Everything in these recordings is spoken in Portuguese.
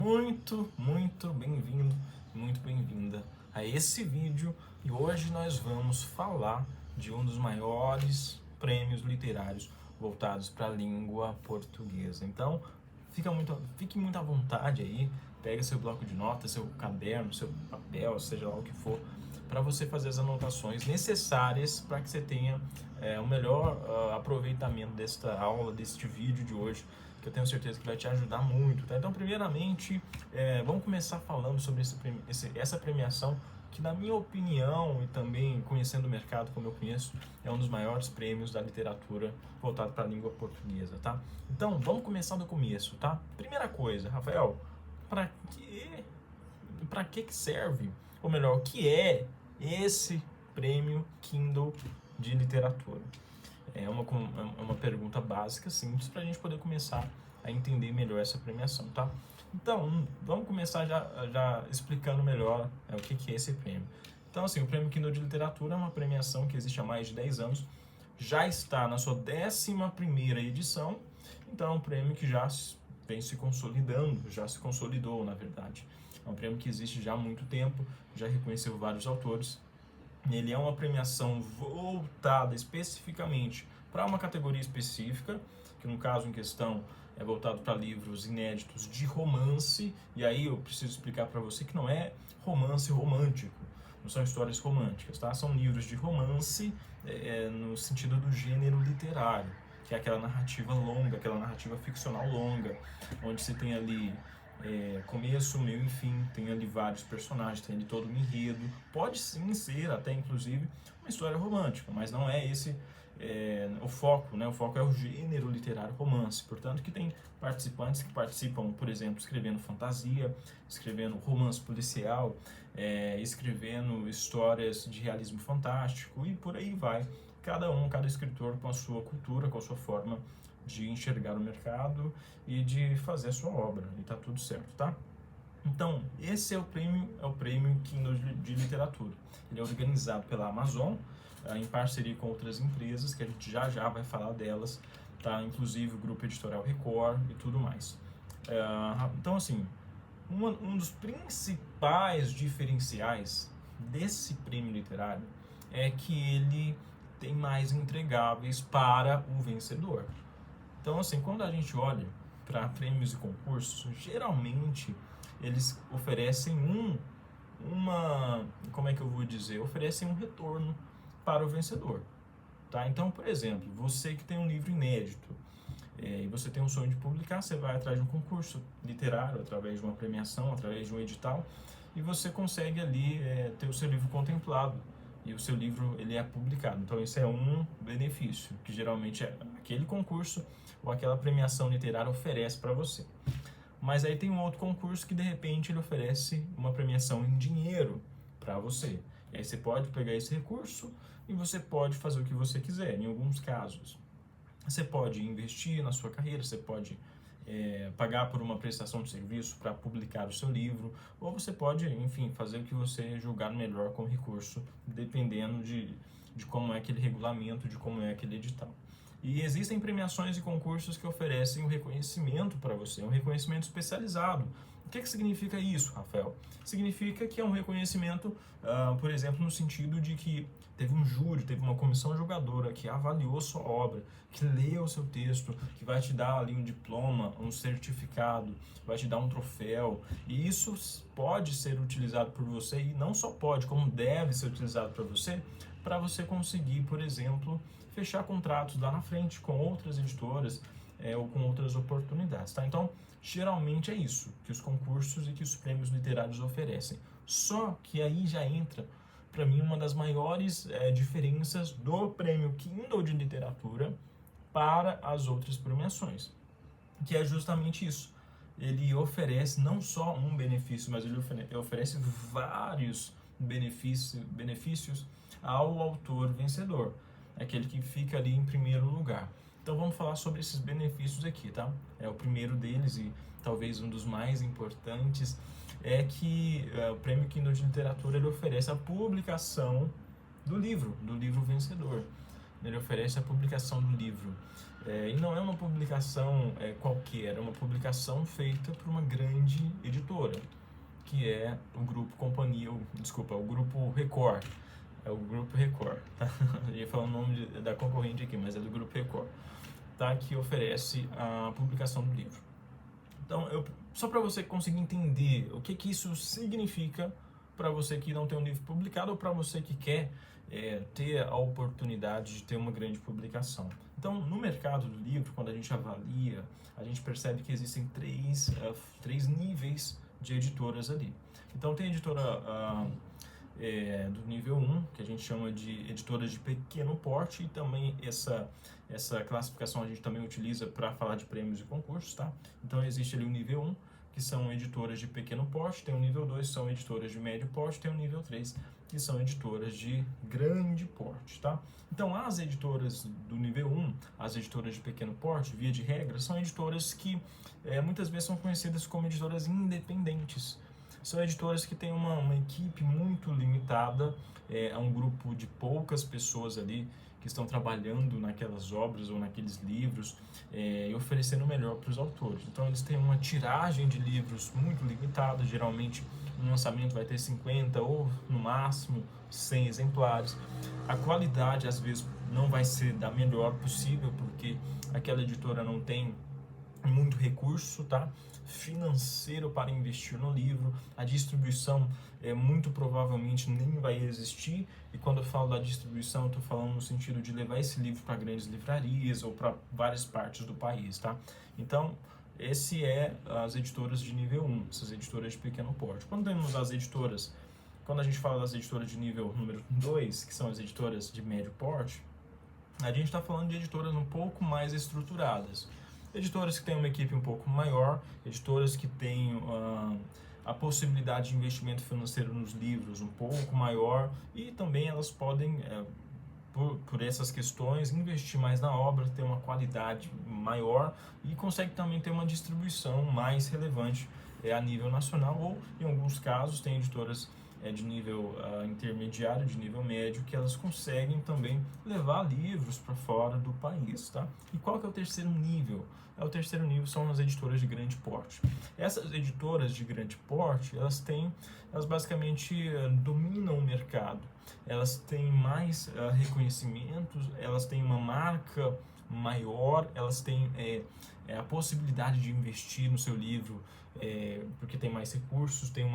Muito bem-vindo, muito bem-vinda a esse vídeo e hoje nós vamos falar de um dos maiores prêmios literários voltados para a língua portuguesa. Então, fique muito à vontade aí, pega seu bloco de notas, seu caderno, seu papel, seja lá o que for, para você fazer as anotações necessárias para que você tenha o melhor aproveitamento desta aula, deste vídeo de hoje, que eu tenho certeza que vai te ajudar muito, tá? Então, primeiramente, vamos começar falando sobre essa premiação, que na minha opinião, e também conhecendo o mercado como eu conheço, é um dos maiores prêmios da literatura voltado para a língua portuguesa, tá? Então, vamos começar do começo, tá? Primeira coisa, Rafael, para que serve, ou melhor, o que é esse prêmio Kindle de literatura? É uma pergunta básica, simples, para a gente poder começar a entender melhor essa premiação, tá? Então, vamos começar já explicando melhor o que é esse prêmio. Então, assim, o Prêmio Kindle de Literatura é uma premiação que existe há mais de 10 anos, já está na sua 11ª edição, então é um prêmio que já vem se consolidando, já se consolidou, na verdade. É um prêmio que existe já há muito tempo, já reconheceu vários autores. Ele é uma premiação voltada especificamente para uma categoria específica, que no caso em questão é voltado para livros inéditos de romance, e aí eu preciso explicar para você que não é romance romântico, não são histórias românticas, tá? São livros de romance no sentido do gênero literário, que é aquela narrativa longa, aquela narrativa ficcional longa, onde você tem ali começo, meio e fim, tem ali vários personagens, tem ali todo um enredo, pode sim ser até inclusive uma história romântica, mas não é esse o foco, né? O foco é o gênero literário romance, portanto que tem participantes que participam, por exemplo, escrevendo fantasia, escrevendo romance policial, escrevendo histórias de realismo fantástico e por aí vai, cada escritor com a sua cultura, com a sua forma de enxergar o mercado e de fazer a sua obra, e tá tudo certo, tá? Então, esse é o prêmio Kindle de Literatura. Ele é organizado pela Amazon, em parceria com outras empresas, que a gente já vai falar delas, tá? Inclusive o Grupo Editorial Record e tudo mais. Então, assim, um dos principais diferenciais desse prêmio literário é que ele tem mais entregáveis para o vencedor. Então, assim, quando a gente olha para prêmios e concursos, geralmente eles oferecem como é que eu vou dizer? Oferecem um retorno para o vencedor, tá? Então, por exemplo, você que tem um livro inédito e você tem um sonho de publicar, você vai atrás de um concurso literário, através de uma premiação, através de um edital, e você consegue ali ter o seu livro contemplado e o seu livro ele é publicado. Então, esse é um benefício que geralmente aquele concurso ou aquela premiação literária oferece para você. Mas aí tem um outro concurso que de repente ele oferece uma premiação em dinheiro para você. E aí você pode pegar esse recurso e você pode fazer o que você quiser. Em alguns casos, você pode investir na sua carreira, você pode pagar por uma prestação de serviço para publicar o seu livro, ou você pode, enfim, fazer o que você julgar melhor com o recurso, dependendo de como é aquele regulamento, de como é aquele edital. E existem premiações e concursos que oferecem um reconhecimento para você, um reconhecimento especializado. O que significa isso, Rafael? Significa que é um reconhecimento, por exemplo, no sentido de que teve um júri, teve uma comissão julgadora que avaliou sua obra, que leu o seu texto, que vai te dar ali um diploma, um certificado, vai te dar um troféu. E isso pode ser utilizado por você, e não só pode, como deve ser utilizado para você conseguir, por exemplo, fechar contratos lá na frente com outras editoras ou com outras oportunidades, tá? Então, geralmente é isso que os concursos e que os prêmios literários oferecem. Só que aí já entra, para mim, uma das maiores diferenças do prêmio Kindle de Literatura para as outras premiações, que é justamente isso. Ele oferece não só um benefício, mas ele oferece vários benefícios ao autor vencedor, aquele que fica ali em primeiro lugar. Então vamos falar sobre esses benefícios aqui, tá? O primeiro deles, e talvez um dos mais importantes, é que o Prêmio Kindle de Literatura ele oferece a publicação do livro vencedor. Ele oferece a publicação do livro E não é uma publicação qualquer, é uma publicação feita por uma grande editora, que é o Grupo o Grupo Record. É o Grupo Record, tá? Eu ia falar o nome da concorrente aqui, mas é do Grupo Record, tá? Que oferece a publicação do livro. Então, só para você conseguir entender o que isso significa para você que não tem um livro publicado ou para você que quer ter a oportunidade de ter uma grande publicação. Então, no mercado do livro, quando a gente avalia, a gente percebe que existem três níveis de editoras ali. Então, tem a editora do nível 1, que a gente chama de editoras de pequeno porte, e também essa classificação a gente também utiliza para falar de prêmios e concursos, tá? Então, existe ali o nível 1, que são editoras de pequeno porte, tem o nível 2, que são editoras de médio porte, tem o nível 3, que são editoras de grande porte, tá? Então, as editoras do nível 1, as editoras de pequeno porte, via de regra, são editoras que muitas vezes são conhecidas como editoras independentes. São editoras que têm uma equipe muito limitada, é um grupo de poucas pessoas ali que estão trabalhando naquelas obras ou naqueles livros e oferecendo o melhor para os autores. Então eles têm uma tiragem de livros muito limitada, geralmente um lançamento vai ter 50 ou no máximo 100 exemplares. A qualidade às vezes não vai ser da melhor possível, porque aquela editora não tem muito recurso, tá? Financeiro para investir no livro, a distribuição muito provavelmente nem vai existir, e quando eu falo da distribuição eu estou falando no sentido de levar esse livro para grandes livrarias ou para várias partes do país, tá? Então, esse as editoras de nível 1, essas editoras de pequeno porte. Quando a gente fala das editoras de nível número 2, que são as editoras de médio porte, a gente está falando de editoras um pouco mais estruturadas. Editoras que têm uma equipe um pouco maior, editoras que têm a possibilidade de investimento financeiro nos livros um pouco maior, e também elas podem, por essas questões, investir mais na obra, ter uma qualidade maior e consegue também ter uma distribuição mais relevante a nível nacional, ou em alguns casos tem editoras de nível intermediário, de nível médio, que elas conseguem também levar livros para fora do país, tá? E qual que é o terceiro nível? O terceiro nível são as editoras de grande porte. Essas editoras de grande porte, elas basicamente dominam o mercado. Elas têm mais reconhecimentos, elas têm uma marca maior, elas têm a possibilidade de investir no seu livro, porque tem mais recursos, tem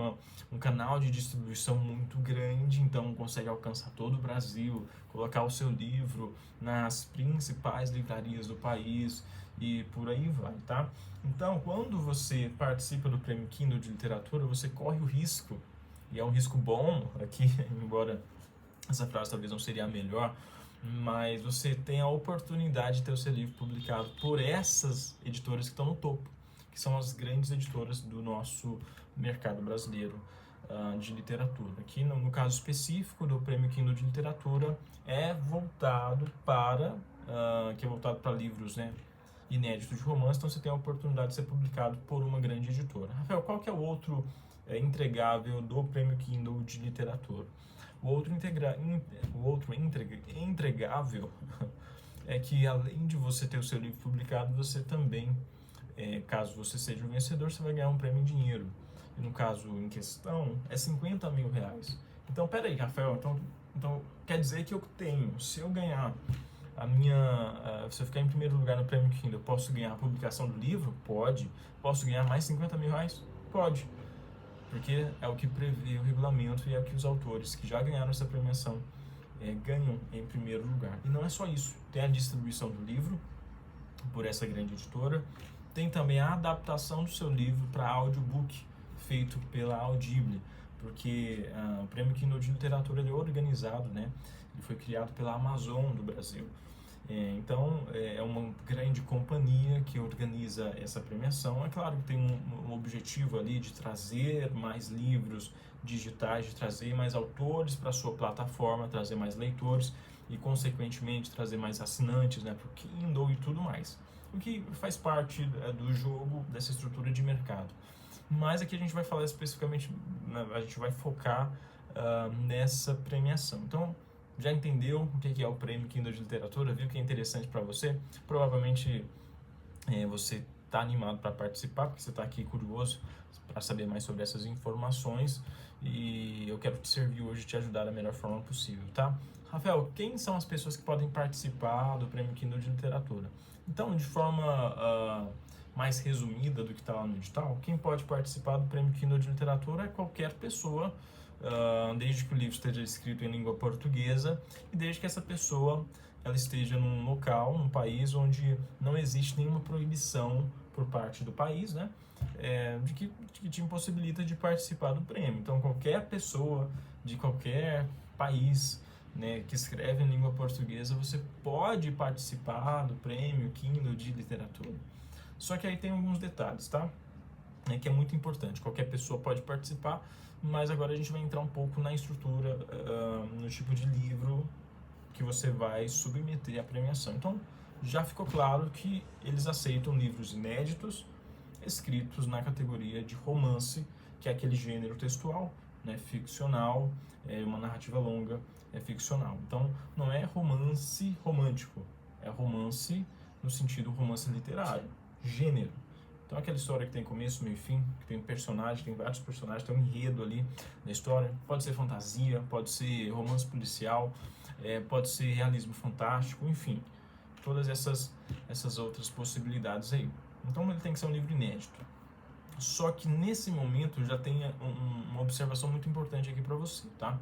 um canal de distribuição muito grande, então consegue alcançar todo o Brasil, colocar o seu livro nas principais livrarias do país e por aí vai, tá? Então, quando você participa do Prêmio Kindle de Literatura, você corre o risco, e é um risco bom aqui, embora essa frase talvez não seria a melhor, mas você tem a oportunidade de ter o seu livro publicado por essas editoras que estão no topo, que são as grandes editoras do nosso mercado brasileiro de literatura. Aqui, no caso específico do Prêmio Kindle de Literatura, é voltado para livros, né, inéditos de romance, então você tem a oportunidade de ser publicado por uma grande editora. Rafael, qual que é o outro entregável do Prêmio Kindle de Literatura? O outro entregável é que, além de você ter o seu livro publicado, você também, caso você seja o vencedor, você vai ganhar um prêmio em dinheiro. E no caso em questão, é R$50 mil. Então, peraí, Rafael, então quer dizer que eu tenho, se eu ganhar se eu ficar em primeiro lugar no Prêmio Kindle, eu posso ganhar a publicação do livro? Pode. Posso ganhar mais R$50 mil? Pode. Porque é o que prevê o regulamento e é o que os autores que já ganharam essa premiação ganham em primeiro lugar. E não é só isso. Tem a distribuição do livro por essa grande editora, tem também a adaptação do seu livro para audiobook, feito pela Audible, porque o Prêmio Kindle de Literatura ele é organizado, né? Ele foi criado pela Amazon do Brasil. Então, é uma grande companhia que organiza essa premiação. É claro que tem um objetivo ali de trazer mais livros digitais, de trazer mais autores para a sua plataforma, trazer mais leitores e, consequentemente, trazer mais assinantes, né, para o Kindle e tudo mais. O que faz parte do jogo, dessa estrutura de mercado. Mas aqui a gente vai falar especificamente, a gente vai focar nessa premiação. Então, Já entendeu o que é o Prêmio Kindle de Literatura? Viu que é interessante para você? Provavelmente você está animado para participar, porque você está aqui curioso para saber mais sobre essas informações, e eu quero te servir hoje e te ajudar da melhor forma possível, tá? Rafael, quem são as pessoas que podem participar do Prêmio Kindle de Literatura? Então, de forma mais resumida do que está lá no edital, quem pode participar do Prêmio Kindle de Literatura é qualquer pessoa, desde que o livro esteja escrito em língua portuguesa e desde que essa pessoa ela esteja num local, num país onde não existe nenhuma proibição por parte do país, né, de que te impossibilita de participar do prêmio. Então, qualquer pessoa de qualquer país, né, que escreve em língua portuguesa, você pode participar do Prêmio Kindle de Literatura. Só que aí tem alguns detalhes, tá? Que é muito importante. Qualquer pessoa pode participar, mas agora a gente vai entrar um pouco na estrutura, no tipo de livro que você vai submeter à premiação. Então, já ficou claro que eles aceitam livros inéditos, escritos na categoria de romance, que é aquele gênero textual, né, ficcional, uma narrativa longa, é ficcional. Então, não é romance romântico, é romance no sentido romance literário, gênero. Então, aquela história que tem começo, meio e fim, que tem um personagem, tem vários personagens, tem um enredo ali na história. Pode ser fantasia, pode ser romance policial, pode ser realismo fantástico, enfim. Todas essas outras possibilidades aí. Então, ele tem que ser um livro inédito. Só que, nesse momento, já tem uma observação muito importante aqui para você, tá?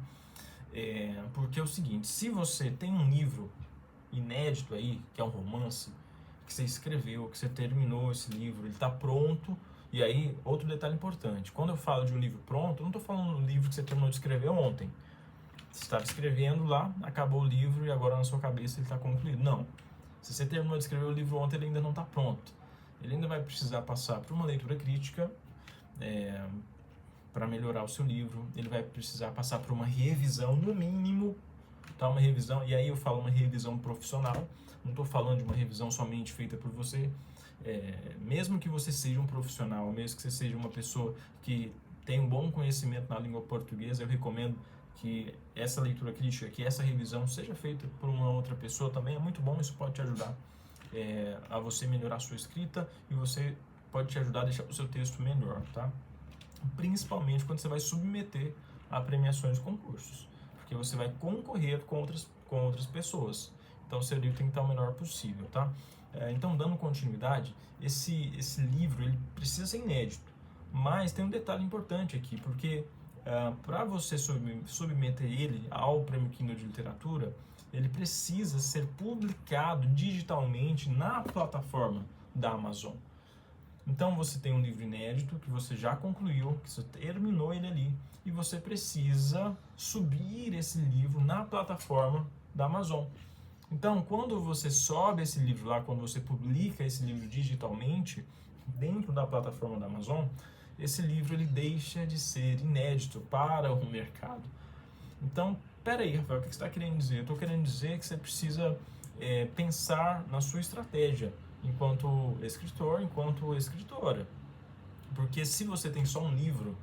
Porque é o seguinte, se você tem um livro inédito aí, que é um romance, que você escreveu, que você terminou esse livro, ele está pronto. E aí, outro detalhe importante, quando eu falo de um livro pronto, eu não estou falando do livro que você terminou de escrever ontem. Você estava escrevendo lá, acabou o livro e agora na sua cabeça ele está concluído. Não. Se você terminou de escrever o livro ontem, ele ainda não está pronto. Ele ainda vai precisar passar por uma leitura crítica para melhorar o seu livro. Ele vai precisar passar por uma revisão, no mínimo, tá? Uma revisão, e aí eu falo uma revisão profissional. Não estou falando de uma revisão somente feita por você. Mesmo que você seja um profissional, mesmo que você seja uma pessoa que tem um bom conhecimento na língua portuguesa, eu recomendo que essa leitura crítica, que essa revisão seja feita por uma outra pessoa também. É muito bom, isso pode te ajudar a você melhorar a sua escrita e você pode te ajudar a deixar o seu texto melhor, tá? Principalmente quando você vai submeter a premiações e concursos, porque você vai concorrer com outras pessoas. Então, o seu livro tem que estar o melhor possível, tá? Então, dando continuidade, esse livro ele precisa ser inédito, mas tem um detalhe importante aqui, porque para você submeter ele ao Prêmio Kindle de Literatura, ele precisa ser publicado digitalmente na plataforma da Amazon. Então, você tem um livro inédito que você já concluiu, que você terminou ele ali, e você precisa subir esse livro na plataforma da Amazon. Então, quando você sobe esse livro lá, quando você publica esse livro digitalmente, dentro da plataforma da Amazon, esse livro ele deixa de ser inédito para o mercado. Então, peraí, Rafael, o que você está querendo dizer? Eu estou querendo dizer que você precisa pensar na sua estratégia enquanto escritor, enquanto escritora. Porque se você tem só um livro,